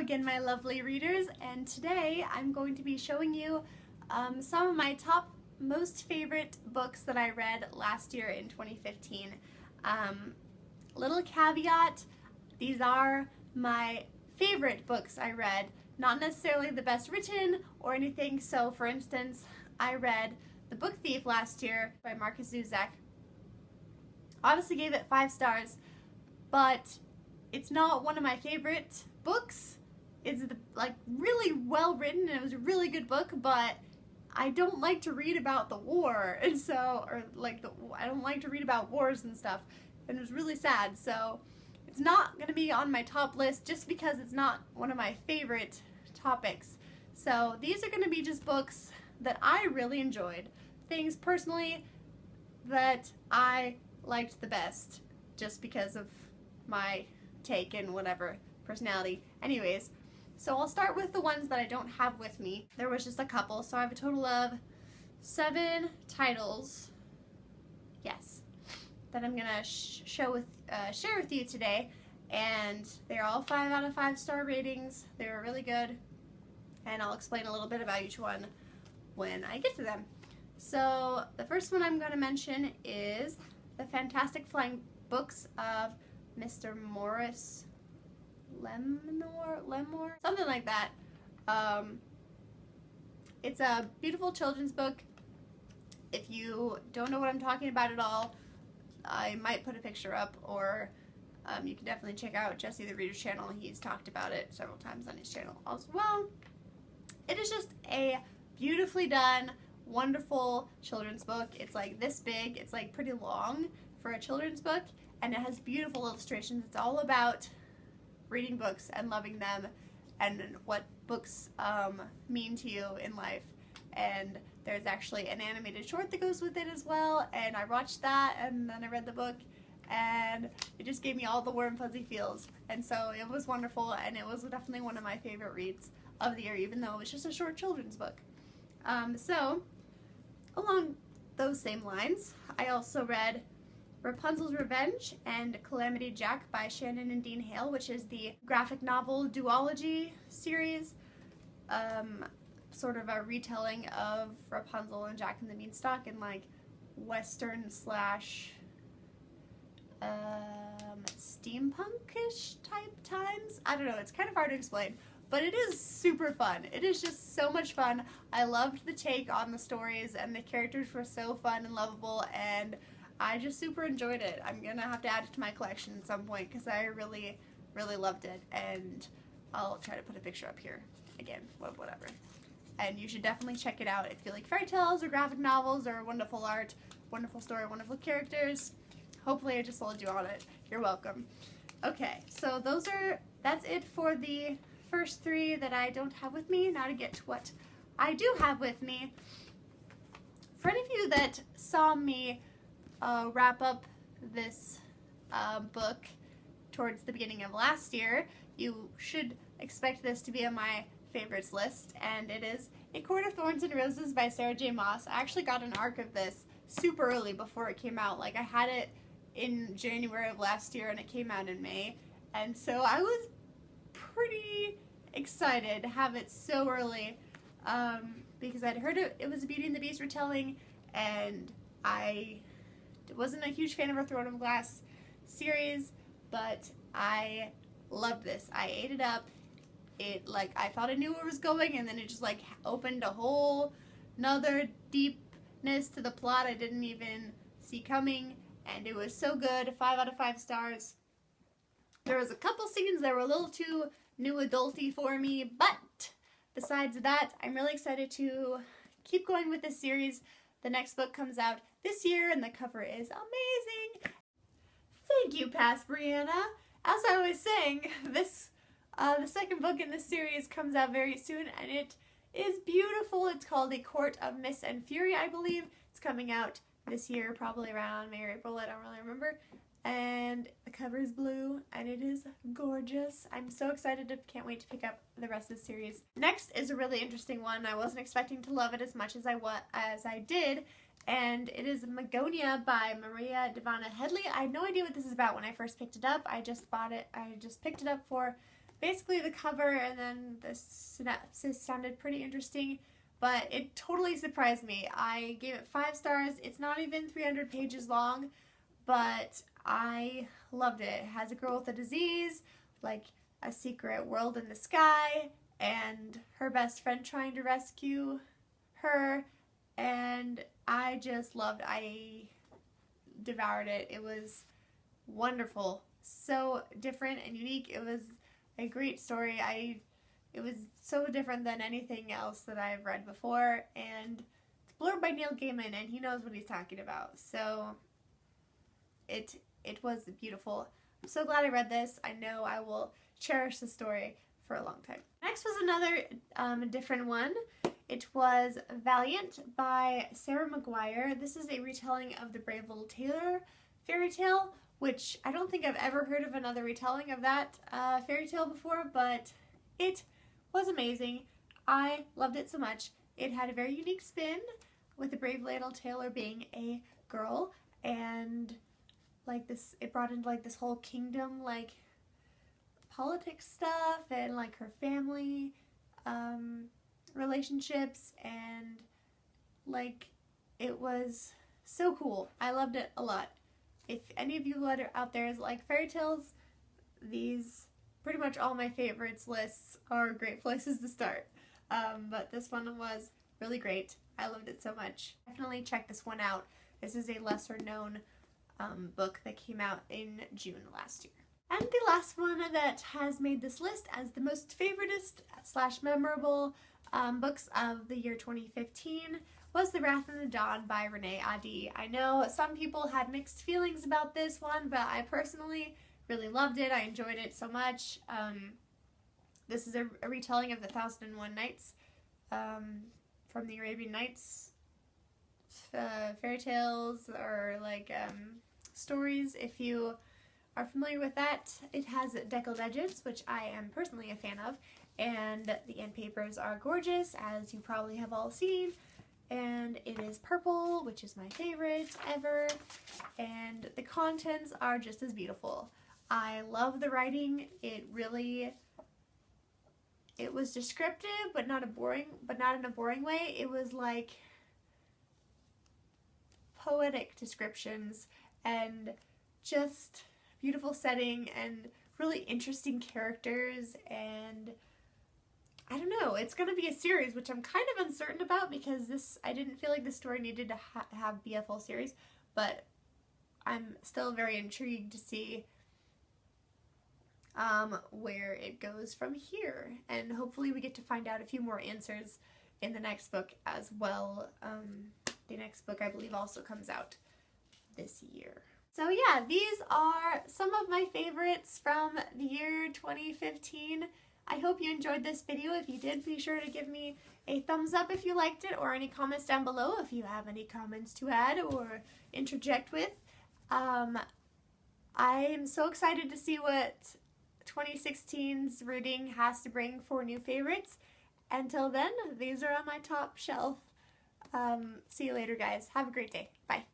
again, my lovely readers, and today I'm going to be showing you some of my top most favorite books that I read last year in 2015. Little caveat, these are my favorite books I read, not necessarily the best written or anything. So for instance, I read The Book Thief last year by Marcus Zusak. Obviously gave it 5 stars, but it's not one of my favorite books. It's really well written and it was a really good book, but I don't like to read about the war, and so, I don't like to read about wars and stuff, and it was really sad. So it's not going to be on my top list just because it's not one of my favorite topics. So these are going to be just books that I really enjoyed, things personally that I liked the best just because of my take and whatever personality. Anyways, so I'll start with the ones that I don't have with me. There was just a couple, so I have a total of 7 titles, yes, that I'm gonna share with you today, and they're all 5 out of 5 star ratings. They were really good, and I'll explain a little bit about each one when I get to them. So the first one I'm going to mention is The Fantastic Flying Books of Mr. Morris Lemore, something like that. It's a beautiful children's book. If you don't know what I'm talking about at all, I might put a picture up, or you can definitely check out Jesse the Reader's channel. He's talked about it several times on his channel as well. It is just a beautifully done, wonderful children's book. It's like this big. It's like pretty long for a children's book, and it has beautiful illustrations. It's all about reading books and loving them and what books mean to you in life. And there's actually an animated short that goes with it as well, and I watched that and then I read the book, and it just gave me all the warm fuzzy feels, and so it was wonderful, and it was definitely one of my favorite reads of the year, even though it was just a short children's book. So along those same lines, I also read Rapunzel's Revenge and Calamity Jack by Shannon and Dean Hale, which is the graphic novel duology series, sort of a retelling of Rapunzel and Jack and the Beanstalk in like Western slash steampunkish type times. I don't know, it's kind of hard to explain, but it is super fun. It is just so much fun. I loved the take on the stories, and the characters were so fun and lovable, and I just super enjoyed it. I'm gonna have to add it to my collection at some point because I really, really loved it, and I'll try to put a picture up here again, whatever. And you should definitely check it out if you like fairy tales or graphic novels or wonderful art, wonderful story, wonderful characters. Hopefully I just sold you on it. You're welcome. Okay, so that's it for the first 3 that I don't have with me. Now to get to what I do have with me. For any of you that saw me wrap up this book towards the beginning of last year, you should expect this to be on my favorites list, and it is A Court of Thorns and Roses by Sarah J. Maas. I actually got an ARC of this super early before it came out. Like, I had it in January of last year and it came out in May, and so I was pretty excited to have it so early, because I'd heard it was a Beauty and the Beast retelling, and I wasn't a huge fan of her Throne of Glass series, but I loved this. I ate it up. I thought I knew where it was going, and then it just opened a whole nother deepness to the plot I didn't even see coming, and it was so good. 5 out of 5 stars. There was a couple scenes that were a little too new adulty for me, but besides that, I'm really excited to keep going with this series. The next book comes out this year, and the cover is amazing. Thank you, past Brianna. As I was saying, the second book in this series comes out very soon, and it is beautiful. It's called A Court of Mist and Fury, I believe. It's coming out this year, probably around May or April, I don't really remember. And the cover is blue, and it is gorgeous. I'm so excited, can't wait to pick up the rest of the series. Next is a really interesting one. I wasn't expecting to love it as much as I did, and it is Magonia by Maria Devana Headley. I had no idea what this is about when I first picked it up. I just bought it. I just picked it up for basically the cover and then the synopsis sounded pretty interesting, but it totally surprised me. I gave it 5 stars. It's not even 300 pages long, but I loved it. It has a girl with a disease, like a secret world in the sky, and her best friend trying to rescue her, and I just loved it. I devoured it. It was wonderful. So different and unique. It was a great story. It was so different than anything else that I've read before, and it's blurred by Neil Gaiman, and he knows what he's talking about. So it was beautiful. I'm so glad I read this. I know I will cherish the story for a long time. Next was another different one. It was Valiant by Sarah Maguire. This is a retelling of the Brave Little Tailor fairy tale, which I don't think I've ever heard of another retelling of that fairy tale before, but it was amazing. I loved it so much. It had a very unique spin, with the Brave Little Tailor being a girl, and like this, it brought into like this whole kingdom, like politics stuff, and like her family relationships, and like it was so cool. I loved it a lot. If any of you out there is like fairy tales, these pretty much all my favorites lists are great places to start. But this one was really great. I loved it so much. Definitely check this one out. This is a lesser known book that came out in June last year. And the last one that has made this list as the most favoritist / memorable books of the year 2015 was The Wrath and the Dawn by Renee Adi. I know some people had mixed feelings about this one, but I personally really loved it. I enjoyed it so much. This is a retelling of the 1001 Nights from the Arabian Nights fairy tales, or like stories. If you are familiar with that, it has deckled edges, which I am personally a fan of, and the end papers are gorgeous, as you probably have all seen, and it is purple, which is my favorite ever, and the contents are just as beautiful. I love the writing. It was descriptive, but not in a boring way. It was like poetic descriptions and just beautiful setting and really interesting characters, and I don't know, it's going to be a series, which I'm kind of uncertain about, because I didn't feel like the story needed to be a full series, but I'm still very intrigued to see where it goes from here, and hopefully we get to find out a few more answers in the next book as well. The next book, I believe, also comes out this year. So yeah, these are some of my favorites from the year 2015. I hope you enjoyed this video. If you did, be sure to give me a thumbs up if you liked it, or any comments down below if you have any comments to add or interject with. I am so excited to see what 2016's reading has to bring for new favorites. Until then, these are on my top shelf. See you later, guys. Have a great day. Bye.